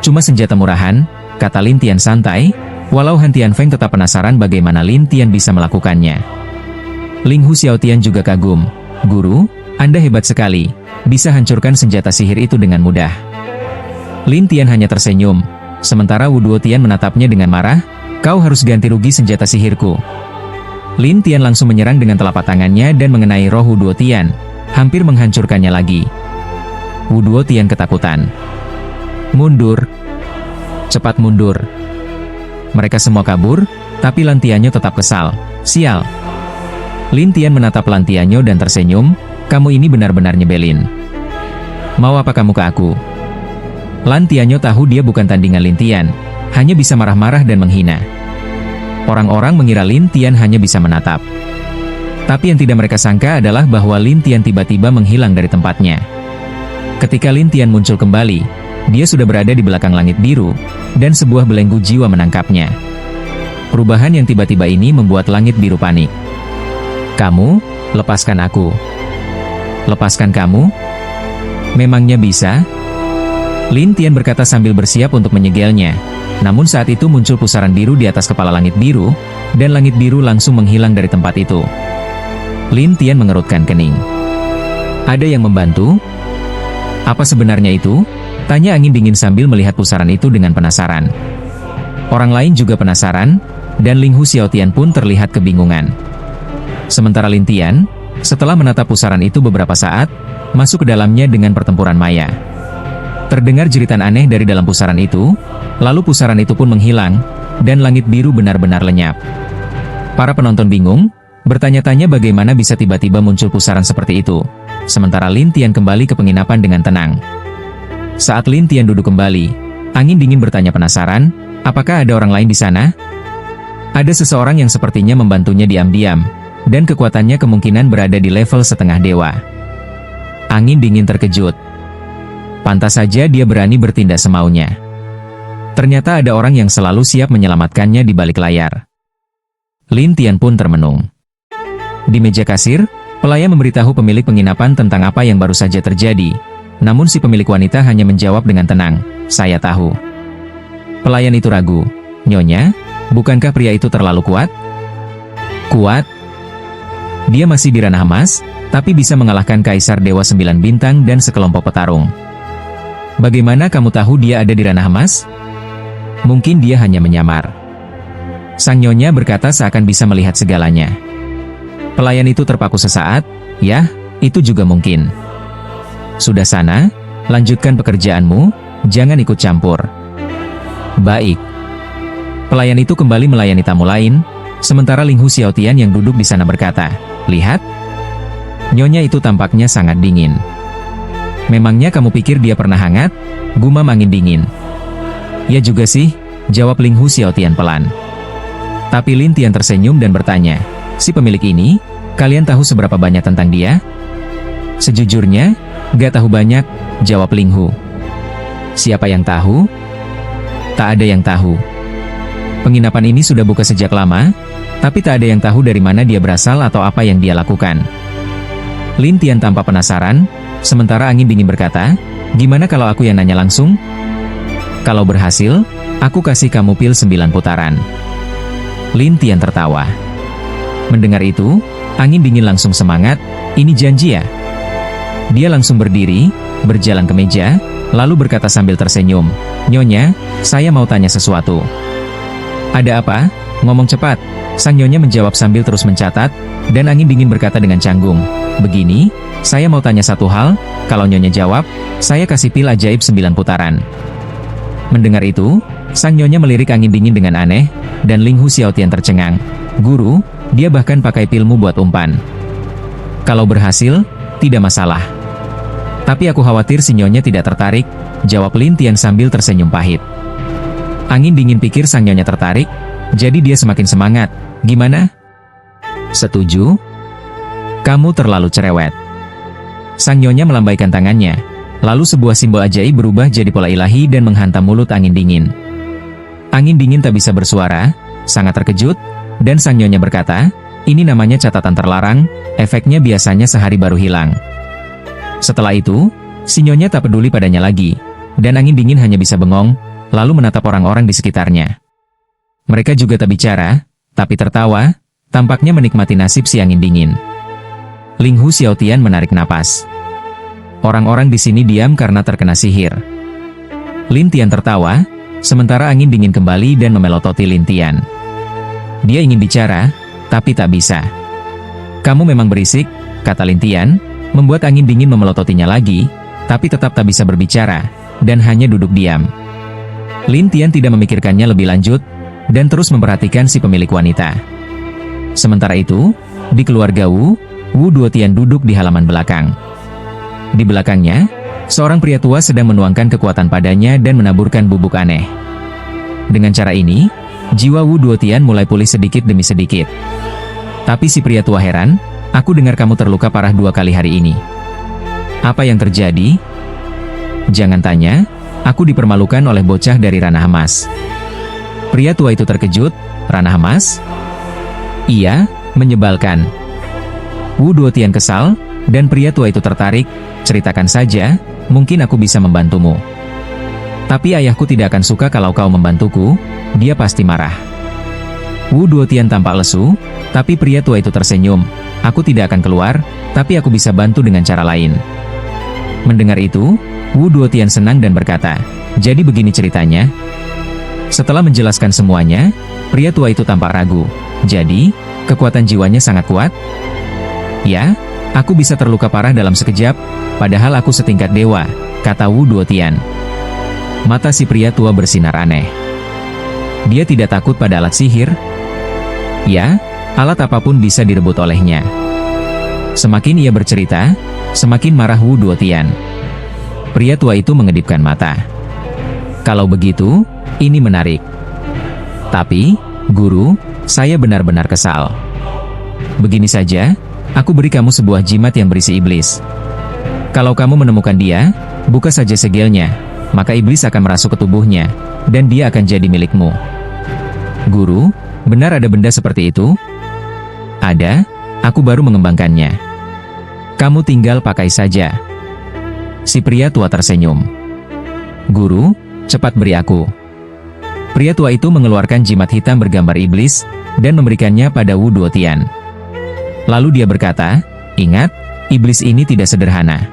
Cuma senjata murahan, kata Lin Tian santai, walau Han Tianfeng tetap penasaran bagaimana Lin Tian bisa melakukannya. Ling Hu Xiaotian juga kagum. Guru, Anda hebat sekali, bisa hancurkan senjata sihir itu dengan mudah. Lin Tian hanya tersenyum, sementara Wu Duotian menatapnya dengan marah, kau harus ganti rugi senjata sihirku. Lin Tian langsung menyerang dengan telapak tangannya dan mengenai roh Wu Duotian, hampir menghancurkannya lagi. Wu Duotian ketakutan. Mundur. Cepat mundur. Mereka semua kabur, tapi Lan Tianyo tetap kesal. Sial. Lin Tian menatap Lan Tianyo dan tersenyum, kamu ini benar-benar nyebelin. Mau apa kamu ke aku? Lan Tianyo tahu dia bukan tandingan Lin Tian, hanya bisa marah-marah dan menghina. Orang-orang mengira Lin Tian hanya bisa menatap. Tapi yang tidak mereka sangka adalah bahwa Lin Tian tiba-tiba menghilang dari tempatnya. Ketika Lin Tian muncul kembali, dia sudah berada di belakang langit biru, dan sebuah belenggu jiwa menangkapnya. Perubahan yang tiba-tiba ini membuat langit biru panik. Kamu, lepaskan aku. Lepaskan kamu? Memangnya bisa? Lin Tian berkata sambil bersiap untuk menyegelnya. Namun saat itu muncul pusaran biru di atas kepala langit biru, dan langit biru langsung menghilang dari tempat itu. Lin Tian mengerutkan kening. Ada yang membantu? Apa sebenarnya itu? Tanya angin dingin sambil melihat pusaran itu dengan penasaran. Orang lain juga penasaran, dan Ling Hu Xiaotian pun terlihat kebingungan. Sementara Lin Tian, setelah menatap pusaran itu beberapa saat, masuk ke dalamnya dengan pertempuran maya. Terdengar jeritan aneh dari dalam pusaran itu, lalu pusaran itu pun menghilang, dan langit biru benar-benar lenyap. Para penonton bingung, bertanya-tanya bagaimana bisa tiba-tiba muncul pusaran seperti itu, sementara Lin Tian kembali ke penginapan dengan tenang. Saat Lin Tian duduk kembali, angin dingin bertanya penasaran, apakah ada orang lain di sana? Ada seseorang yang sepertinya membantunya diam-diam, dan kekuatannya kemungkinan berada di level setengah dewa. Angin dingin terkejut. Pantas saja dia berani bertindak semaunya. Ternyata ada orang yang selalu siap menyelamatkannya di balik layar. Lin Tian pun termenung. Di meja kasir, pelayan memberitahu pemilik penginapan tentang apa yang baru saja terjadi. Namun si pemilik wanita hanya menjawab dengan tenang, saya tahu. Pelayan itu ragu. Nyonya, bukankah pria itu terlalu kuat? Kuat? Dia masih di ranah emas, tapi bisa mengalahkan Kaisar Dewa 9 Bintang dan sekelompok petarung. Bagaimana kamu tahu dia ada di ranah emas? Mungkin dia hanya menyamar. Sang nyonya berkata seakan bisa melihat segalanya. Pelayan itu terpaku sesaat, ya, itu juga mungkin. Sudah sana, lanjutkan pekerjaanmu, jangan ikut campur. Baik. Pelayan itu kembali melayani tamu lain, sementara Ling Hu Xiaotian yang duduk di sana berkata, lihat. Nyonya itu tampaknya sangat dingin. Memangnya kamu pikir dia pernah hangat? Gumam angin dingin. Ya juga sih, jawab Ling Hu Xiaotian pelan. Tapi Lin Tian tersenyum dan bertanya, si pemilik ini, kalian tahu seberapa banyak tentang dia? Sejujurnya, gak tahu banyak, jawab Ling Hu. Siapa yang tahu? Tak ada yang tahu. Penginapan ini sudah buka sejak lama, tapi tak ada yang tahu dari mana dia berasal atau apa yang dia lakukan. Lin Tian tampak penasaran, sementara angin dingin berkata, gimana kalau aku yang nanya langsung? Kalau berhasil, aku kasih kamu pil 9 putaran. Lin Tian tertawa. Mendengar itu, angin dingin langsung semangat, ini janji ya? Dia langsung berdiri, berjalan ke meja, lalu berkata sambil tersenyum, Nyonya, saya mau tanya sesuatu. Ada apa? Ngomong cepat. Sang Nyonya menjawab sambil terus mencatat, dan angin dingin berkata dengan canggung, begini, saya mau tanya satu hal, kalau Nyonya jawab, saya kasih pil ajaib 9 putaran. Mendengar itu, sang Nyonya melirik angin dingin dengan aneh, dan Ling Hu Xiaotian tercengang. Guru, dia bahkan pakai pilmu buat umpan. Kalau berhasil, tidak masalah. Tapi aku khawatir si Nyonya tidak tertarik, jawab Lin Tian sambil tersenyum pahit. Angin dingin pikir sang Nyonya tertarik, jadi dia semakin semangat. Gimana? Setuju? Kamu terlalu cerewet. Sang Nyonya melambaikan tangannya, lalu sebuah simbol ajaib berubah jadi pola ilahi dan menghantam mulut angin dingin. Angin dingin tak bisa bersuara, sangat terkejut, dan sang Nyonya berkata, ini namanya catatan terlarang, efeknya biasanya sehari baru hilang. Setelah itu, si Nyonya tak peduli padanya lagi, dan angin dingin hanya bisa bengong, lalu menatap orang-orang di sekitarnya. Mereka juga tak bicara, tapi tertawa, tampaknya menikmati nasib si angin dingin. Ling Hu Xiaotian menarik napas. Orang-orang di sini diam karena terkena sihir. Lin Tian tertawa, sementara angin dingin kembali dan memelototi Lin Tian. Dia ingin bicara, tapi tak bisa. Kamu memang berisik, kata Lin Tian, membuat angin dingin memelototinya lagi, tapi tetap tak bisa berbicara, dan hanya duduk diam. Lin Tian tidak memikirkannya lebih lanjut, dan terus memperhatikan si pemilik wanita. Sementara itu, di keluarga Wu Duotian duduk di halaman belakang. Di belakangnya, seorang pria tua sedang menuangkan kekuatan padanya dan menaburkan bubuk aneh. Dengan cara ini, jiwa Wu Duotian mulai pulih sedikit demi sedikit. Tapi si pria tua heran, aku dengar kamu terluka parah 2 kali hari ini. Apa yang terjadi? Jangan tanya, aku dipermalukan oleh bocah dari ranah emas. Pria tua itu terkejut, ranah emas? Iya, menyebalkan. Wu Duotian kesal, dan pria tua itu tertarik, ceritakan saja, mungkin aku bisa membantumu. Tapi ayahku tidak akan suka kalau kau membantuku, dia pasti marah. Wu Duotian tampak lesu, tapi pria tua itu tersenyum, aku tidak akan keluar, tapi aku bisa bantu dengan cara lain. Mendengar itu, Wu Duotian senang dan berkata, jadi begini ceritanya. Setelah menjelaskan semuanya, pria tua itu tampak ragu. Jadi, kekuatan jiwanya sangat kuat? Ya, aku bisa terluka parah dalam sekejap, padahal aku setingkat dewa, kata Wu Duotian. Mata si pria tua bersinar aneh. Dia tidak takut pada alat sihir? Ya, alat apapun bisa direbut olehnya. Semakin ia bercerita, semakin marah Wu Duotian. Pria tua itu mengedipkan mata. Kalau begitu, ini menarik. Tapi, guru, saya benar-benar kesal. Begini saja, aku beri kamu sebuah jimat yang berisi iblis. Kalau kamu menemukan dia, buka saja segelnya, maka iblis akan merasuk ke tubuhnya, dan dia akan jadi milikmu. Guru, benar ada benda seperti itu? Ada, aku baru mengembangkannya. Kamu tinggal pakai saja. Si pria tua tersenyum. Guru, cepat beri aku. Pria tua itu mengeluarkan jimat hitam bergambar iblis, dan memberikannya pada Wu Duotian. Lalu dia berkata, ingat, iblis ini tidak sederhana.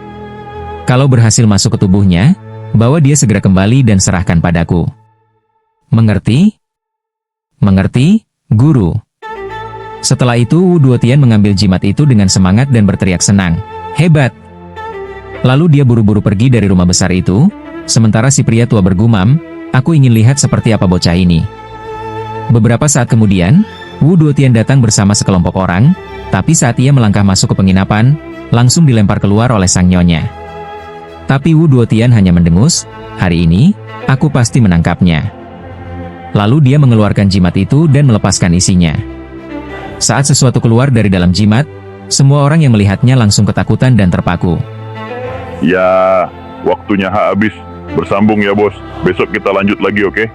Kalau berhasil masuk ke tubuhnya, bawa dia segera kembali dan serahkan padaku. Mengerti? Mengerti, guru. Setelah itu Wu Duotian mengambil jimat itu dengan semangat dan berteriak senang. Hebat! Lalu dia buru-buru pergi dari rumah besar itu, sementara si pria tua bergumam, aku ingin lihat seperti apa bocah ini. Beberapa saat kemudian, Wu Duotian datang bersama sekelompok orang, tapi saat ia melangkah masuk ke penginapan, langsung dilempar keluar oleh sang nyonya. Tapi Wu Duotian hanya mendengus, hari ini, aku pasti menangkapnya. Lalu dia mengeluarkan jimat itu dan melepaskan isinya. Saat sesuatu keluar dari dalam jimat, semua orang yang melihatnya langsung ketakutan dan terpaku. Ya, waktunya habis. Bersambung ya bos, besok kita lanjut lagi oke?